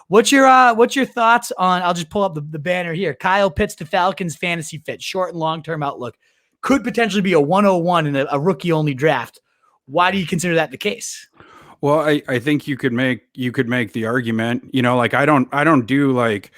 What's your thoughts on, I'll just pull up the banner here. Kyle Pitts to Falcons fantasy fit, short and long-term outlook. Could potentially be a 101 in a rookie-only draft. Why do you consider that the case? Well, I think you could make the argument, like I don't do like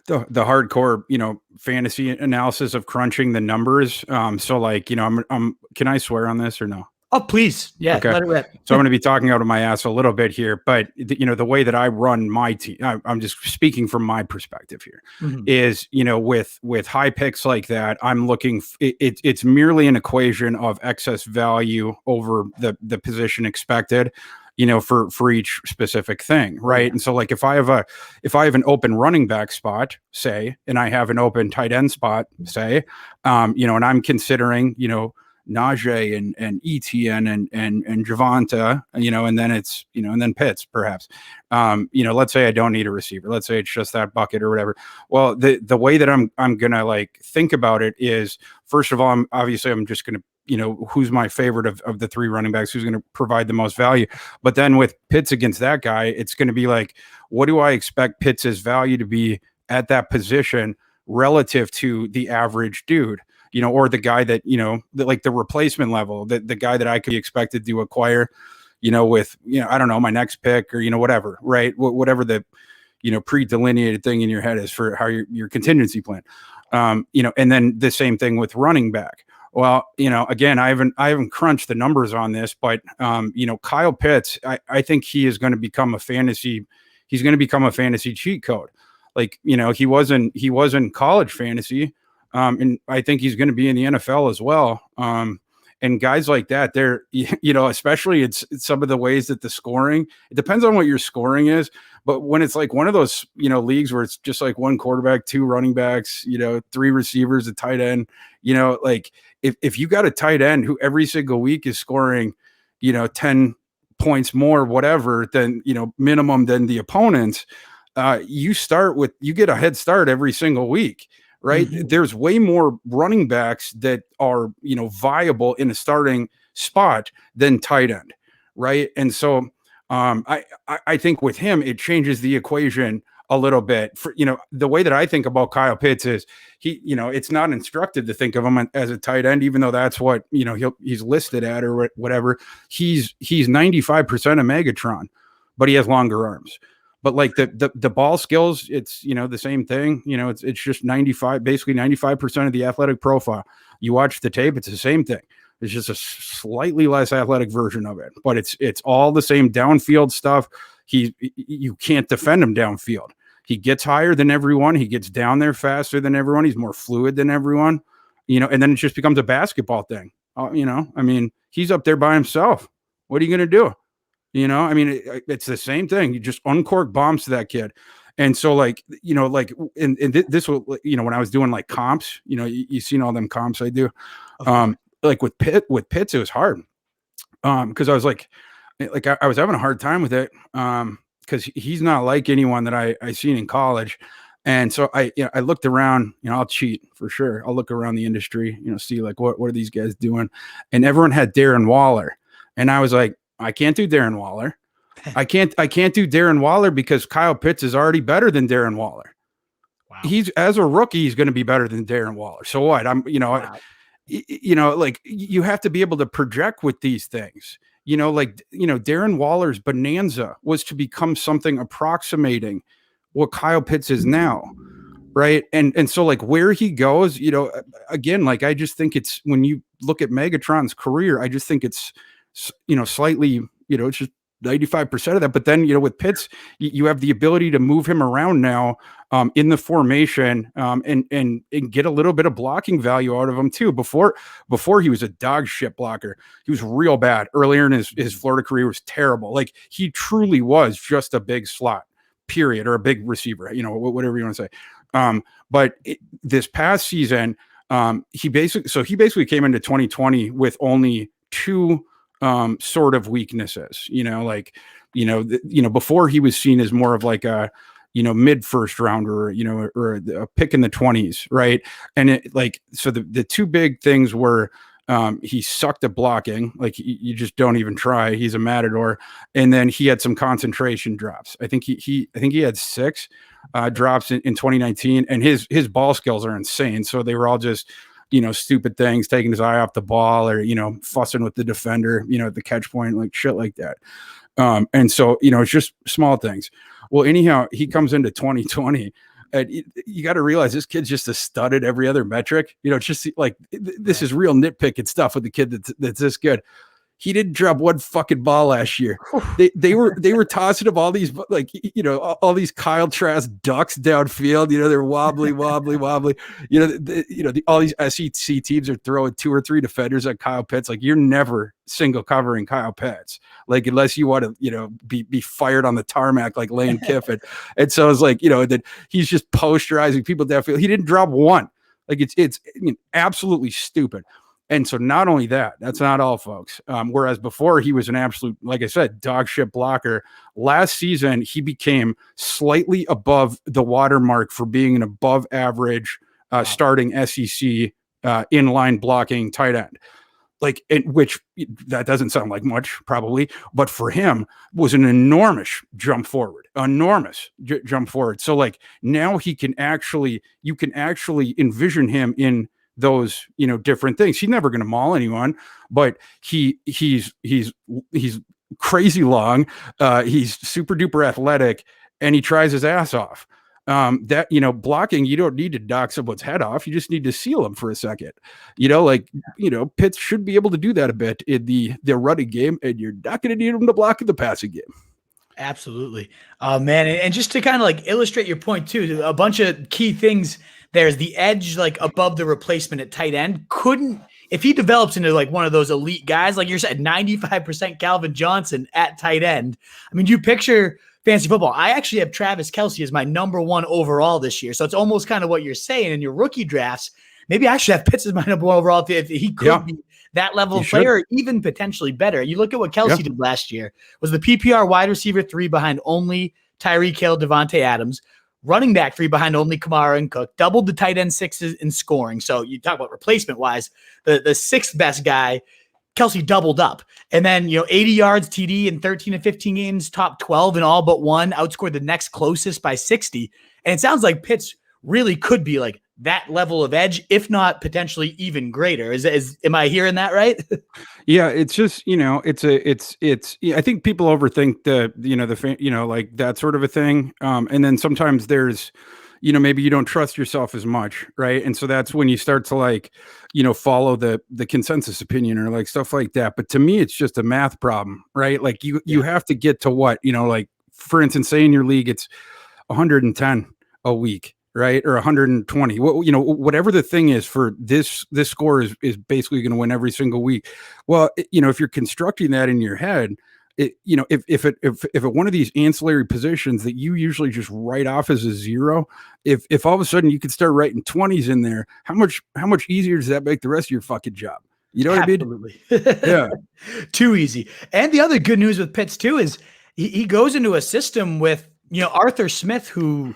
the hardcore, fantasy analysis of crunching the numbers. So like, I'm can I swear on this or no? Oh, please. Yeah. Okay. Let it rip. So I'm going to be talking out of my ass a little bit here, but the way that I run my team, I'm just speaking from my perspective here, is, with high picks like that, I'm looking, it's merely an equation of excess value over the position expected, for each specific thing. Right. And so like, if I have an open running back spot, say, and I have an open tight end spot, say, and I'm considering, Najee and Etienne and Javonte, and then it's, and then Pitts perhaps, let's say I don't need a receiver. Let's say it's just that bucket or whatever. Well, the way that I'm going to like think about it is, first of all, I'm just going to, who's my favorite of the three running backs, who's going to provide the most value. But then with Pitts against that guy, it's going to be like, what do I expect Pitts's value to be at that position relative to the average dude? Or the guy that, like the replacement level, the guy that I could be expected to acquire, with, I don't know, my next pick or, whatever, right? Whatever the, pre-delineated thing in your head is for how your contingency plan, and then the same thing with running back. Well, again, I haven't crunched the numbers on this, but, Kyle Pitts, I think he is going to become a fantasy cheat code. Like, he wasn't college fantasy. And I think he's going to be in the NFL as well. And guys like that, they're, especially it's some of the ways that the scoring, it depends on what your scoring is. But when it's like one of those, leagues where it's just like one quarterback, two running backs, three receivers, a tight end, like if you got a tight end who every single week is scoring, 10 points more, whatever, than, minimum than the opponents, you get a head start every single week. Right. Mm-hmm. There's way more running backs that are, viable in a starting spot than tight end. Right. And so I think with him, it changes the equation a little bit. For, the way that I think about Kyle Pitts is it's not instructive to think of him as a tight end, even though that's what, he's listed at or whatever. He's 95% of Megatron, but he has longer arms. But like the ball skills, it's, the same thing, it's just 95% of the athletic profile. You watch the tape, it's the same thing. It's just a slightly less athletic version of it, but it's all the same downfield stuff. You can't defend him downfield. He gets higher than everyone. He gets down there faster than everyone. He's more fluid than everyone, and then it just becomes a basketball thing. He's up there by himself. What are you going to do? It's the same thing. You just uncork bombs to that kid. And so like, this will, when I was doing like comps, you seen all them comps I do. Like with Pitts, it was hard. Cause I was like I was having a hard time with it. Cause he's not like anyone that I seen in college. And so I looked around, I'll cheat for sure. I'll look around the industry, see like, what are these guys doing? And everyone had Darren Waller. And I was like, I can't do Darren Waller. I can't do Darren Waller because Kyle Pitts is already better than Darren Waller. Wow. He's as a rookie, he's going to be better than Darren Waller. So what? Wow. Like you have to be able to project with these things. Darren Waller's bonanza was to become something approximating what Kyle Pitts is now. Right. And so like where he goes, again, like I just think it's when you look at Megatron's career, I just think it's slightly, it's just 95% of that. But then, with Pitts, you have the ability to move him around now in the formation and get a little bit of blocking value out of him too. Before he was a dog shit blocker. He was real bad. Earlier in his Florida career was terrible. Like he truly was just a big slot, period, or a big receiver, whatever you want to say. But this past season, he basically came into 2020 with only two sort of weaknesses, before he was seen as more of like a, mid first rounder, or a pick in the 20s. Right. And so the two big things were, He sucked at blocking. Like you just don't even try. He's a matador. And then he had some concentration drops. I think he had 6 drops in 2019, and his ball skills are insane. So they were all just, stupid things, taking his eye off the ball or, fussing with the defender, at the catch point, like shit like that. And so, it's just small things. Well, anyhow, he comes into 2020. And you got to realize this kid's just a stud at every other metric. It's just like this is real nitpicking stuff with the kid that's this good. He didn't drop one fucking ball last year. They were tossing him all these all these Kyle Trask ducks downfield. They're wobbly. All these SEC teams are throwing 2 or 3 defenders at Kyle Pitts. Like you're never single covering Kyle Pitts, like unless you want to be fired on the tarmac like Lane Kiffin. And so it's like that he's just posterizing people downfield. He didn't drop one. Like it's absolutely stupid. And so not only that's not all, folks. Whereas before he was an absolute, like I said, dog shit blocker. Last season, he became slightly above the watermark for being an above average starting SEC inline blocking tight end. Like, which that doesn't sound like much probably, but for him was an enormous jump forward, jump forward. So like now you can actually envision him in those, different things. He's never going to maul anyone, but he's crazy long. He's super duper athletic, and he tries his ass off. Blocking, you don't need to knock someone's head off. You just need to seal them for a second. Pitts should be able to do that a bit in the running game, and you're not going to need him to block in the passing game. Absolutely. Man. And just to kind of like illustrate your point too, a bunch of key things. There's the edge, like above the replacement at tight end. If he develops into like one of those elite guys, like you said, 95% Calvin Johnson at tight end. I mean, you picture fantasy football. I actually have Travis Kelce as my number 1 overall this year. So it's almost kind of what you're saying in your rookie drafts. Maybe I should have Pitts as my number 1 overall if he could be that level of player, or even potentially better. You look at what Kelce did last year, was the PPR wide receiver 3 behind only Tyreek Hill, Devontae Adams, running back 3 behind only Kamara and Cook, doubled the tight end 6s in scoring. So you talk about replacement wise, the 6th best guy, Kelce doubled up. And then, 80 yards TD in 13 and 15 games, top 12 in all but one, outscored the next closest by 60. And it sounds like Pitts really could be like that level of edge, if not potentially even greater. Am I hearing that right? Yeah, it's just, I think people overthink like that sort of a thing. And then sometimes there's, maybe you don't trust yourself as much. Right. And so that's when you start to like, follow the consensus opinion or like stuff like that. But to me, it's just a math problem, right? Like you have to get to what, like, for instance, say in your league, it's 110 a week. Right. Or 120, whatever the thing is for this score is basically going to win every single week. Well, if you're constructing that in your head, if at one of these ancillary positions that you usually just write off as a 0, if all of a sudden you could start writing 20s in there, how much easier does that make the rest of your fucking job? You know what Absolutely. I mean? Yeah. Too easy. And the other good news with Pitts too is he goes into a system with, Arthur Smith, who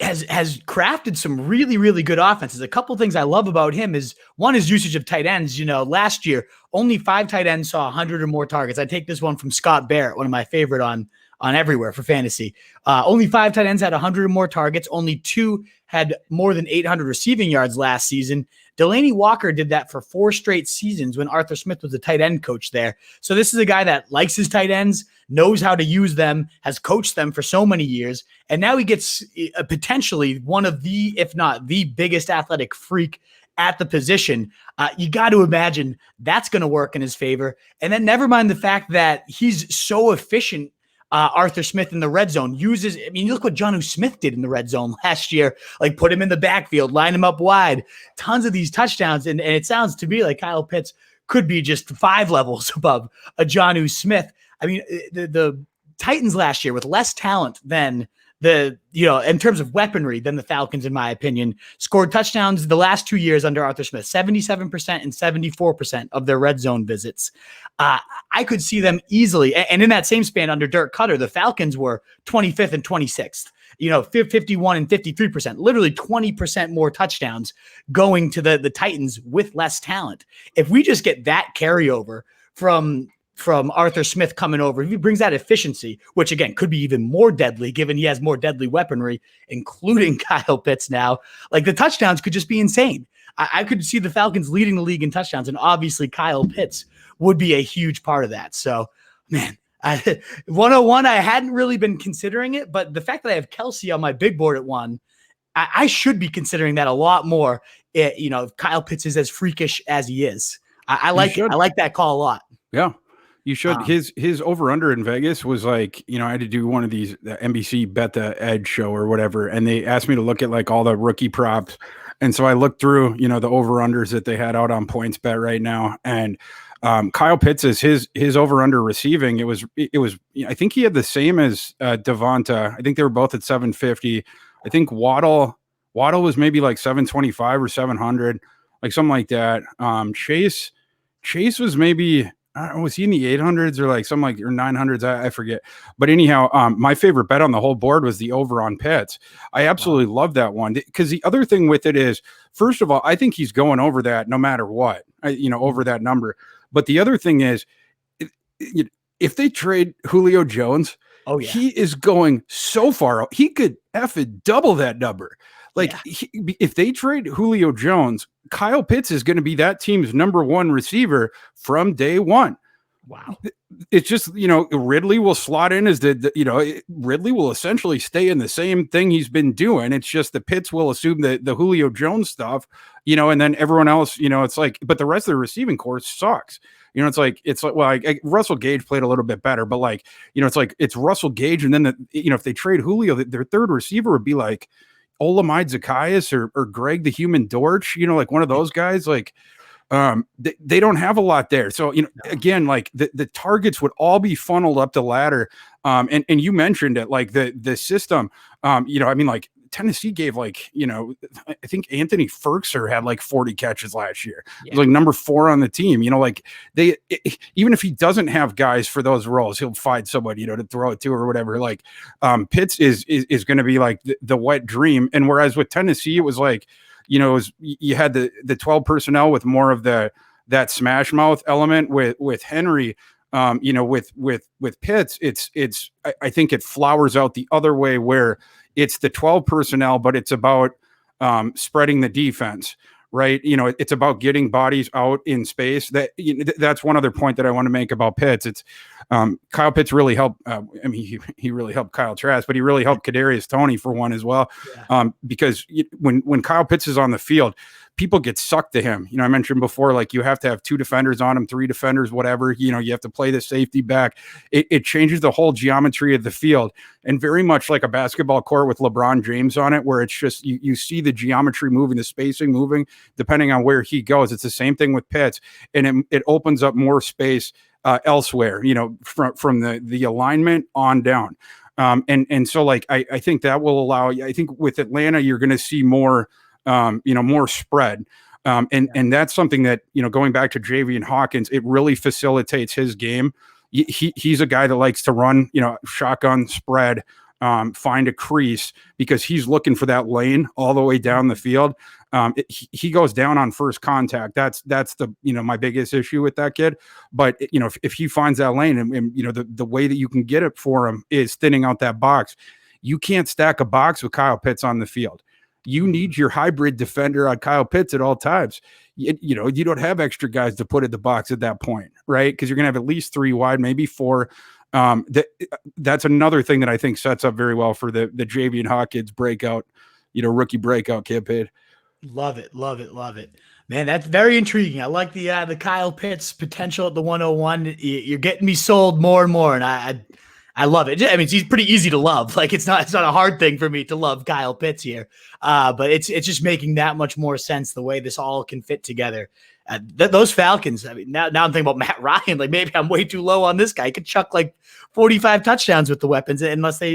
has crafted some really, really good offenses. A couple things I love about him is, one is usage of tight ends. Last year, only 5 tight ends saw 100 or more targets. I take this one from Scott Barrett, one of my favorite on everywhere for fantasy. Only 5 tight ends had 100 or more targets. Only 2 had more than 800 receiving yards last season. Delaney Walker did that for 4 straight seasons when Arthur Smith was the tight end coach there. So this is a guy that likes his tight ends, knows how to use them, has coached them for so many years. And now he gets potentially one of the, if not the biggest athletic freak at the position. You got to imagine that's going to work in his favor. And then never mind the fact that he's so efficient. Arthur Smith in the red zone look what Jonnu Smith did in the red zone last year, like put him in the backfield, line him up wide, tons of these touchdowns. And it sounds to me like Kyle Pitts could be just 5 levels above a Jonnu Smith. I mean, the Titans last year with less talent than in terms of weaponry than the Falcons, in my opinion, scored touchdowns the last 2 years under Arthur Smith, 77% and 74% of their red zone visits. I could see them easily. And in that same span under Dirk Cutter, the Falcons were 25th and 26th. 51 and 53%, literally 20% more touchdowns going to the Titans with less talent. If we just get that carryover from Arthur Smith coming over, if he brings that efficiency, which again could be even more deadly given he has more deadly weaponry, including Kyle Pitts now, like the touchdowns could just be insane. I could see the Falcons leading the league in touchdowns, and obviously Kyle Pitts would be a huge part of that. So, man, 101, I hadn't really been considering it, but the fact that I have Kelsey on my big board at 1, I should be considering that a lot more. If Kyle Pitts is as freakish as he is. I like that call a lot. Yeah. You should. His over under in Vegas was like, I had to do one of these NBC Bet the Edge show or whatever, and they asked me to look at like all the rookie props, and so I looked through the over unders that they had out on PointsBet right now, and Kyle Pitts is his over under receiving. It was I think he had the same as Devonta. I think they were both at 750. I think Waddle was maybe like 725 or 700, like something like that. Chase was maybe. Was he in the 800s or like something like or 900s? I forget. But anyhow, my favorite bet on the whole board was the over on Pitts. I absolutely love that one because the other thing with it is, first of all, I think he's going over that no matter what, over that number. But the other thing is, if they trade Julio Jones, he is going so far. He could effing double that number. If they trade Julio Jones, Kyle Pitts is going to be that team's number 1 receiver from day one. Wow. It's just, Ridley will slot in as Ridley will essentially stay in the same thing he's been doing. It's just the Pitts will assume the Julio Jones stuff, and then everyone else, it's like, but the rest of the receiving corps sucks. It's like Russell Gage played a little bit better, but it's Russell Gage. And then if they trade Julio, their third receiver would be like Olamide Zacchaeus or Greg the Human Dortch, like one of those guys, they don't have a lot there. So, again, like the targets would all be funneled up the ladder. And you mentioned it, like the system, Tennessee gave I think Anthony Ferkser had like 40 catches last year. Yeah. He was like number 4 on the team. Even if he doesn't have guys for those roles, he'll find somebody, to throw it to or whatever. Pitts is going to be like the wet dream. And whereas with Tennessee, it was like, you had the 12 personnel with more of that smash mouth element with Henry. With Pitts, I think it flowers out the other way where it's the 12 personnel, but it's about spreading the defense, right? It's about getting bodies out in space. That's one other point that I want to make about Pitts. It's Kyle Pitts really helped. He really helped Kyle Trask, but he really helped Kadarius Toney for one as well. Yeah. Because when Kyle Pitts is on the field, people get sucked to him. I mentioned before, like you have to have 2 defenders on him, 3 defenders, whatever, you have to play the safety back. It changes the whole geometry of the field, and very much like a basketball court with LeBron James on it, where it's just, you see the geometry moving, the spacing moving, depending on where he goes. It's the same thing with Pitts, and it opens up more space elsewhere, from the alignment on down. And so I think that will allow, I think with Atlanta, you're going to see more, more spread. And that's something that, going back to Javian Hawkins, it really facilitates his game. He's a guy that likes to run, shotgun spread, find a crease, because he's looking for that lane all the way down the field. He goes down on first contact. That's the, my biggest issue with that kid. But, if he finds that lane and the way that you can get it for him is thinning out that box. You can't stack a box with Kyle Pitts on the field. You need your hybrid defender on Kyle Pitts at all times. You don't have extra guys to put in the box at that point, right? Because you're going to have at least 3 wide, maybe 4. That's another thing that I think sets up very well for the Javian Hawkins breakout, rookie breakout campaign. Love it. Man, that's very intriguing. I like the Kyle Pitts potential at the 101. You're getting me sold more and more, and I love it. I mean, he's pretty easy to love. Like it's not a hard thing for me to love Kyle Pitts here. But it's just making that much more sense the way this all can fit together. Those Falcons. I mean, now I'm thinking about Matt Ryan. Like maybe I'm way too low on this guy. He could chuck like 45 touchdowns with the weapons unless they